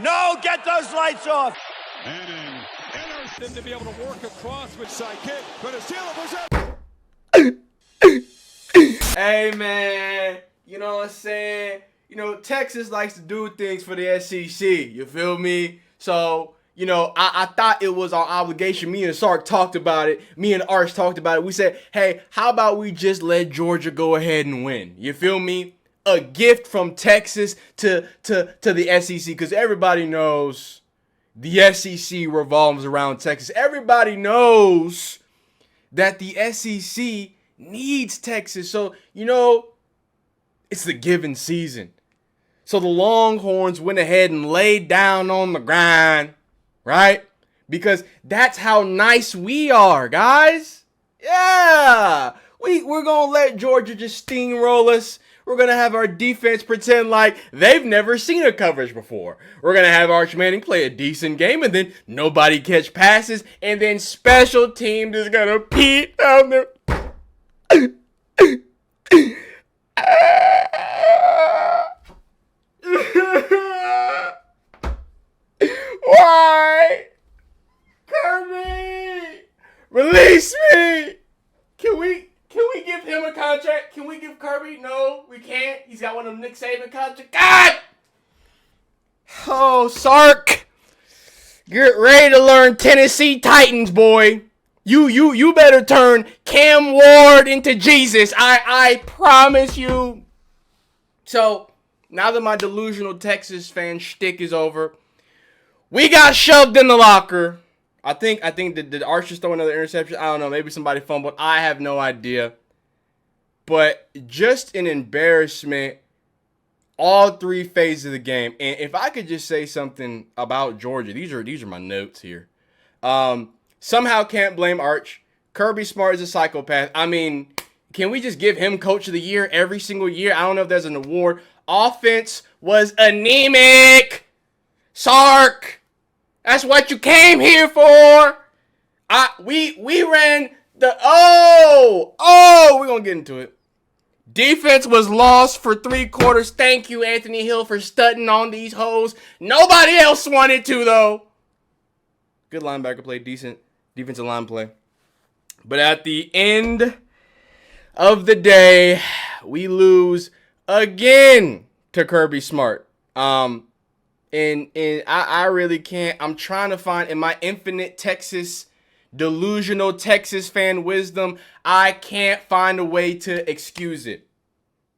No, get those lights off. And Emerson to be able to work across with side kick, but it's still Hey, man, you know what I'm saying? You know, Texas likes to do things for the SEC, you feel me? So, you know, I thought it was our obligation. Me and Sark talked about it. Me and Arch talked about it. We said, hey, how about we just let Georgia go ahead and win? You feel me? A gift from Texas to the SEC, because everybody knows the SEC revolves around Texas. Everybody knows that the SEC needs Texas. So, you know, it's the given season. So the Longhorns went ahead and laid down on the grind, right? Because that's how nice we are, guys. Yeah. We're going to let Georgia just steamroll us. We're going to have our defense pretend like they've never seen a coverage before. We're going to have Arch Manning play a decent game, and then nobody catch passes, and then special teams is going to pee down there. Why? Kirby! Release me! Can we give him a contract? Can we give Kirby? No, we can't. He's got one of them Nick Saban contracts. God! Oh, Sark. Get ready to learn Tennessee Titans, boy. You better turn Cam Ward into Jesus. I promise you. So, now that my delusional Texas fan shtick is over, we got shoved in the locker. I think did Arch just throw another interception? I don't know. Maybe somebody fumbled. I have no idea. But just an embarrassment all three phases of the game. And if I could just say something about Georgia, these are my notes here. Somehow can't blame Arch. Kirby Smart is a psychopath. I mean, can we just give him Coach of the Year every single year? I don't know if there's an award. Offense was anemic. Sark, that's what you came here for. We ran the we're gonna get into it. Defense was lost for 3 quarters. Thank you, Anthony Hill, for studying on these hoes. Nobody else wanted to, though. Good linebacker play, decent defensive line play. But at the end of the day, we lose again to Kirby Smart. And I really can't. I'm trying to find, in my infinite delusional Texas fan wisdom, I can't find a way to excuse it.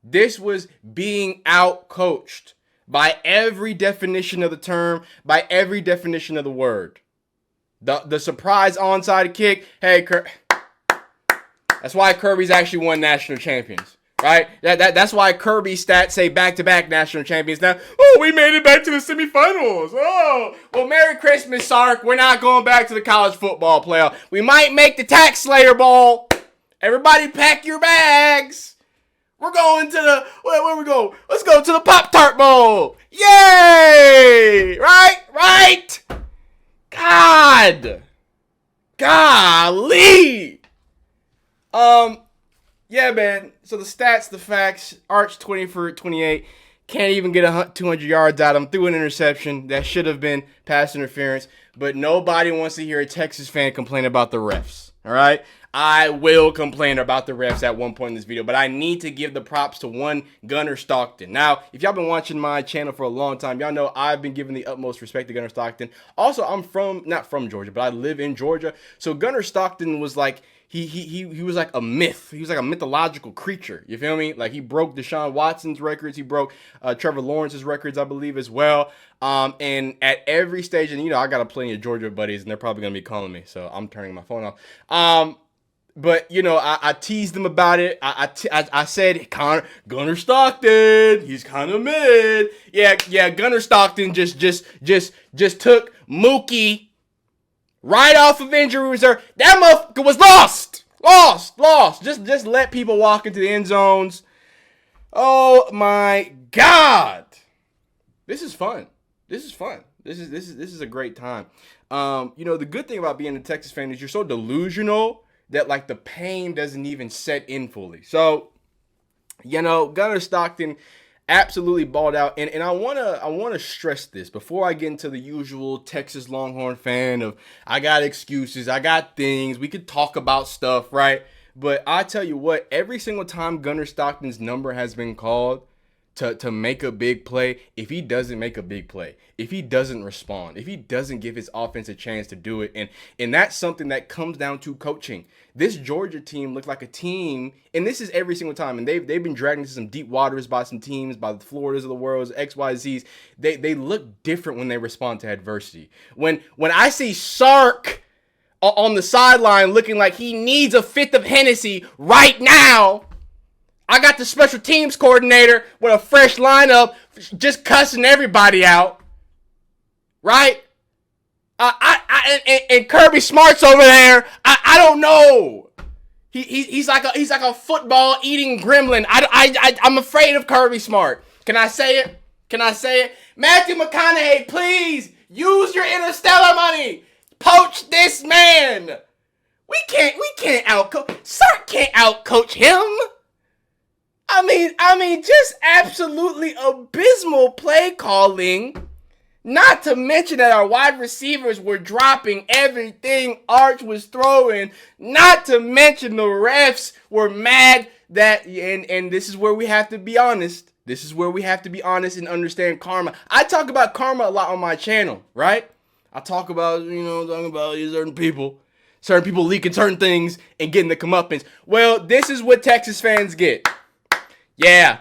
This was being out-coached by every definition of the term, by every definition of the word. The surprise onside kick, hey, that's why Kirby's actually won national champions. Right? That's why Kirby's stats say back-to-back national champions. Now, we made it back to the semifinals. Oh, well, Merry Christmas, Sark. We're not going back to the college football playoff. We might make the Tax Slayer Bowl. Everybody pack your bags. We're going to where we go? Let's go to the Pop-Tart Bowl. Yay! Right? Golly. Yeah, man. So the stats, the facts. Arch 20 for 28. Can't even get 200 yards out of him. Threw an interception. That should have been pass interference. But nobody wants to hear a Texas fan complain about the refs. All right? I will complain about the refs at one point in this video. But I need to give the props to one Gunnar Stockton. Now, if y'all been watching my channel for a long time, y'all know I've been giving the utmost respect to Gunnar Stockton. Also, I'm not from Georgia, but I live in Georgia. So Gunnar Stockton was like, he was like a myth. He was like a mythological creature. You feel me? Like, he broke Deshaun Watson's records. He broke Trevor Lawrence's records, I believe, as well. And at every stage, and you know, I got plenty of Georgia buddies, and they're probably gonna be calling me, so I'm turning my phone off. But you know, I teased them about it. I said, Gunnar Stockton, he's kind of mid. Yeah. Gunnar Stockton just took Mookie right off of injury reserve. That motherfucker was lost. Just let people walk into the end zones. Oh my God, this is fun. This is a great time. You know, the good thing about being a Texas fan is you're so delusional that like the pain doesn't even set in fully. So, you know, Gunnar Stockton, absolutely balled out. And I wanna stress this before I get into the usual Texas Longhorn fan of I got excuses, I got things, we could talk about stuff, right? But I tell you what, every single time Gunnar Stockton's number has been called to make a big play, if he doesn't make a big play, if he doesn't respond, if he doesn't give his offense a chance to do it, and that's something that comes down to coaching. This Georgia team looked like a team, and this is every single time, and they've been dragged into some deep waters by some teams, by the Floridas of the world, XYZs. They look different when they respond to adversity. When I see Sark on the sideline looking like he needs a fifth of Hennessy right now, I got the special teams coordinator with a fresh lineup just cussing everybody out, right? And Kirby Smart's over there. I don't know. He's like a football eating gremlin. I'm afraid of Kirby Smart. Can I say it? Matthew McConaughey, please use your interstellar money. Poach this man. We can't outcoach. Sark can't outcoach him. I mean, just absolutely abysmal play calling. Not to mention that our wide receivers were dropping everything Arch was throwing. Not to mention the refs were mad that, and this is where we have to be honest. This is where we have to be honest and understand karma. I talk about karma a lot on my channel, right? I talk about, talking about certain people leaking certain things and getting the comeuppance. Well, this is what Texas fans get. Yeah,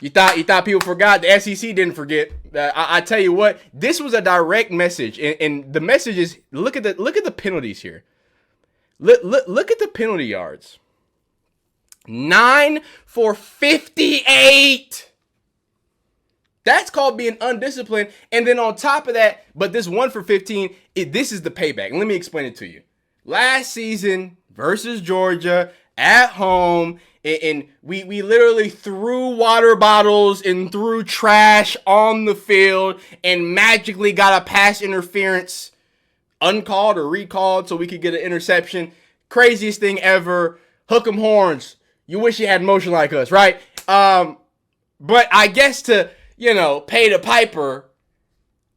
you thought people forgot. The SEC didn't forget. I tell you what, this was a direct message, and the message is look at the penalties here. Look at the penalty yards. 9 for 58. That's called being undisciplined. And then on top of that, but this 1 for 15, this is the payback. And let me explain it to you. Last season versus Georgia at home. And we literally threw water bottles and threw trash on the field and magically got a pass interference uncalled or recalled so we could get an interception. Craziest thing ever. Hook 'em horns. You wish you had motion like us, right? But I guess to, pay the piper,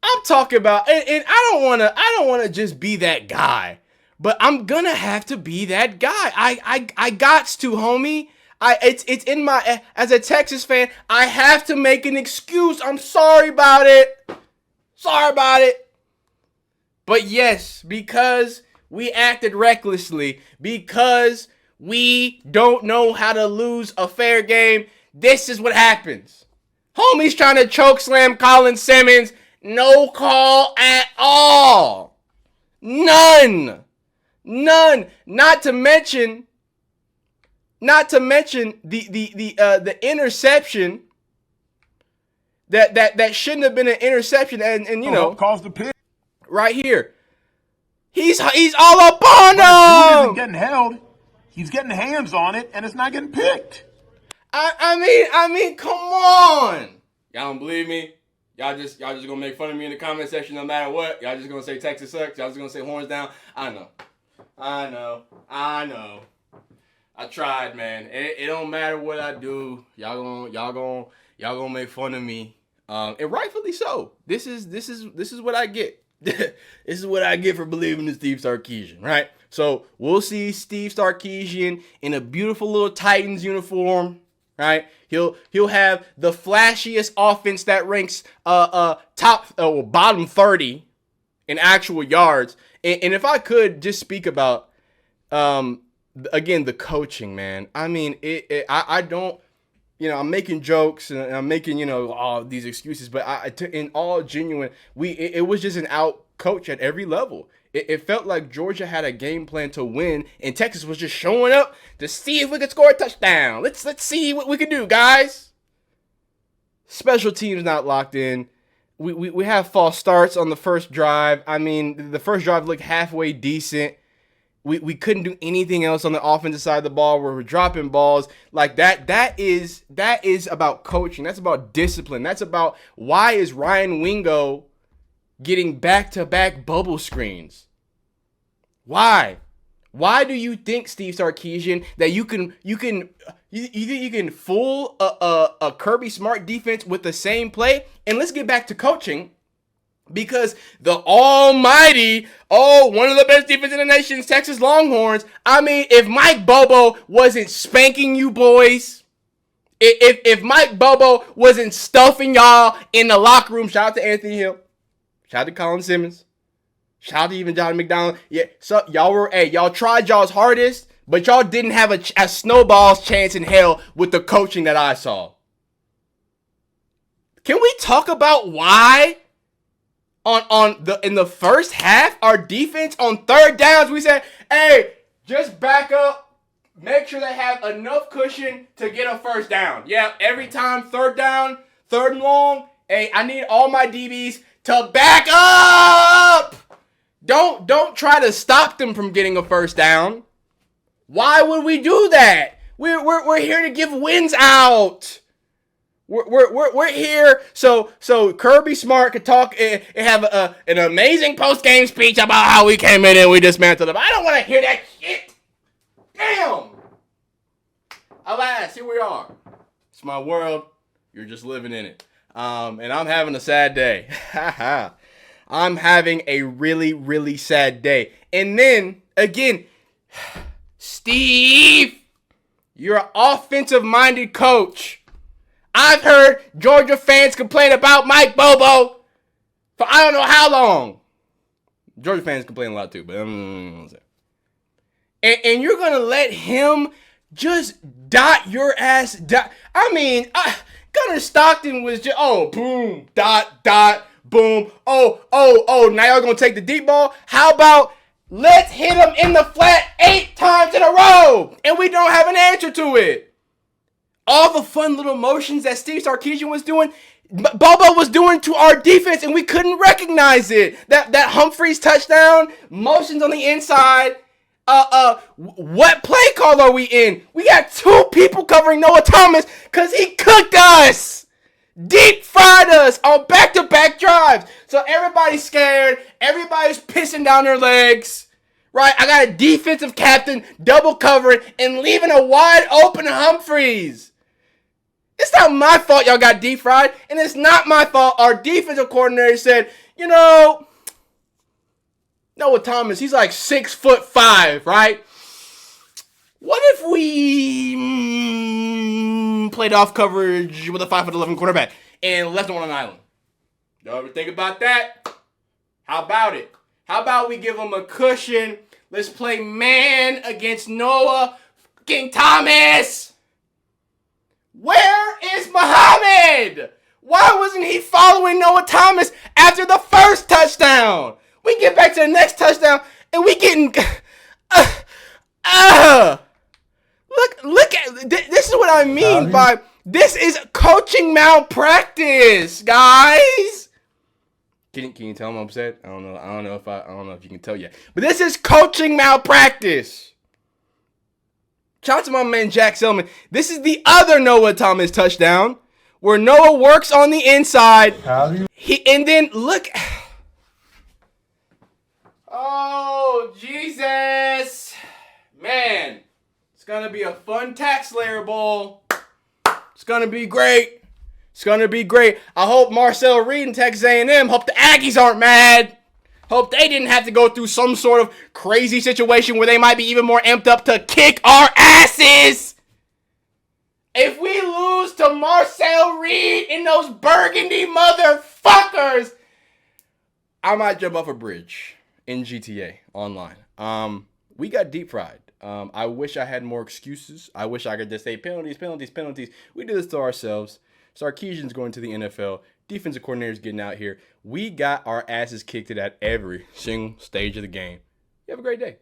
I'm talking about, and I don't wanna just be that guy, but I'm gonna have to be that guy. I gots to, homie. It's in my, as a Texas fan, I have to make an excuse. I'm sorry about it. But yes, because we acted recklessly, because we don't know how to lose a fair game, this is what happens. Homie's trying to choke slam Colin Simmons. No call at all. None. Not to mention the interception that shouldn't have been an interception, and caused the pick right here. He's all up on him. Isn't getting held. He's getting hands on it, and it's not getting picked. I mean, come on. Y'all don't believe me? Y'all just gonna make fun of me in the comment section no matter what. Y'all just gonna say Texas sucks. Y'all just gonna say horns down. I know. I tried, man. It don't matter what I do. Y'all gonna make fun of me. And rightfully so. This is what I get. This is what I get for believing in Steve Sarkeesian, right? So we'll see Steve Sarkeesian in a beautiful little Titans uniform, right? He'll have the flashiest offense that ranks bottom 30 in actual yards. And if I could just speak about again the coaching, man. I mean, I don't, I'm making jokes and I'm making all these excuses, but in all genuine, it was just an out coach at every level. It felt like Georgia had a game plan to win, and Texas was just showing up to see if we could score a touchdown. Let's see what we can do, guys. Special teams not locked in. We have false starts on the first drive. I mean, the first drive looked halfway decent. We couldn't do anything else on the offensive side of the ball where we're dropping balls like that. That is about coaching. That's about discipline. That's about why is Ryan Wingo getting back-to-back bubble screens? Why Why do you think, Steve Sarkeesian, that you can fool a Kirby Smart defense with the same play? And let's get back to coaching. Because the almighty, one of the best defense in the nation's Texas Longhorns. I mean, if Mike Bobo wasn't spanking you boys, if Mike Bobo wasn't stuffing y'all in the locker room, shout out to Anthony Hill, shout out to Colin Simmons, shout out to even Johnny McDonald. Yeah, so y'all tried y'all's hardest, but y'all didn't have a snowball's chance in hell with the coaching that I saw. Can we talk about why? In the first half, our defense on third downs, we said, hey, just back up. Make sure they have enough cushion to get a first down. Yeah, every time, third down, third and long, hey, I need all my DBs to back up. Don't try to stop them from getting a first down. Why would we do that? We're here to give wins out. We're here so Kirby Smart could talk and have an amazing post-game speech about how we came in and we dismantled them. I don't want to hear that shit. Damn. Alas, here we are. It's my world. You're just living in it. And I'm having a sad day. I'm having a really, really sad day. And then, again, Steve, you're an offensive-minded coach. I've heard Georgia fans complain about Mike Bobo for I don't know how long. Georgia fans complain a lot too, but and you're going to let him just dot your ass. I mean, Gunnar Stockton was just, boom, dot, boom. Now y'all going to take the deep ball? How about let's hit him in the flat 8 times in a row and we don't have an answer to it? All the fun little motions that Steve Sarkeesian was doing, Bobo was doing to our defense, and we couldn't recognize it. That Humphreys touchdown, motions on the inside. What play call are we in? We got 2 people covering Noah Thomas because he cooked us. Deep fried us on back-to-back drives. So everybody's scared. Everybody's pissing down their legs. Right? I got a defensive captain double covering and leaving a wide open Humphreys. It's not my fault y'all got deep fried, and it's not my fault our defensive coordinator said, Noah Thomas, he's like 6'5", right? What if we played off coverage with a 5'11" quarterback and left him on an island? Y'all ever think about that? How about it? How about we give him a cushion? Let's play man against Noah fucking Thomas. Where is Muhammad? Why wasn't he following Noah Thomas after the first touchdown? We get back to the next touchdown and we getting look at this is what I mean by this is coaching malpractice, guys. Can you tell I'm upset? I don't know if you can tell yet. But this is coaching malpractice. Shout out to my man Jack Selman. This is the other Noah Thomas touchdown where Noah works on the inside. And then look. Oh, Jesus. Man, it's going to be a fun tax layer bowl. It's going to be great. It's going to be great. I hope Marcel Reed and Texas A&M, hope the Aggies aren't mad. Hope they didn't have to go through some sort of crazy situation where they might be even more amped up to kick our asses. If we lose to Marcel Reed and those burgundy motherfuckers, I might jump off a bridge in GTA online. We got deep fried. I wish I had more excuses. I wish I could just say penalties. We did this to ourselves. Sarkeesian's going to the NFL. Defensive coordinator's getting out here. We got our asses kicked at every single stage of the game. You have a great day.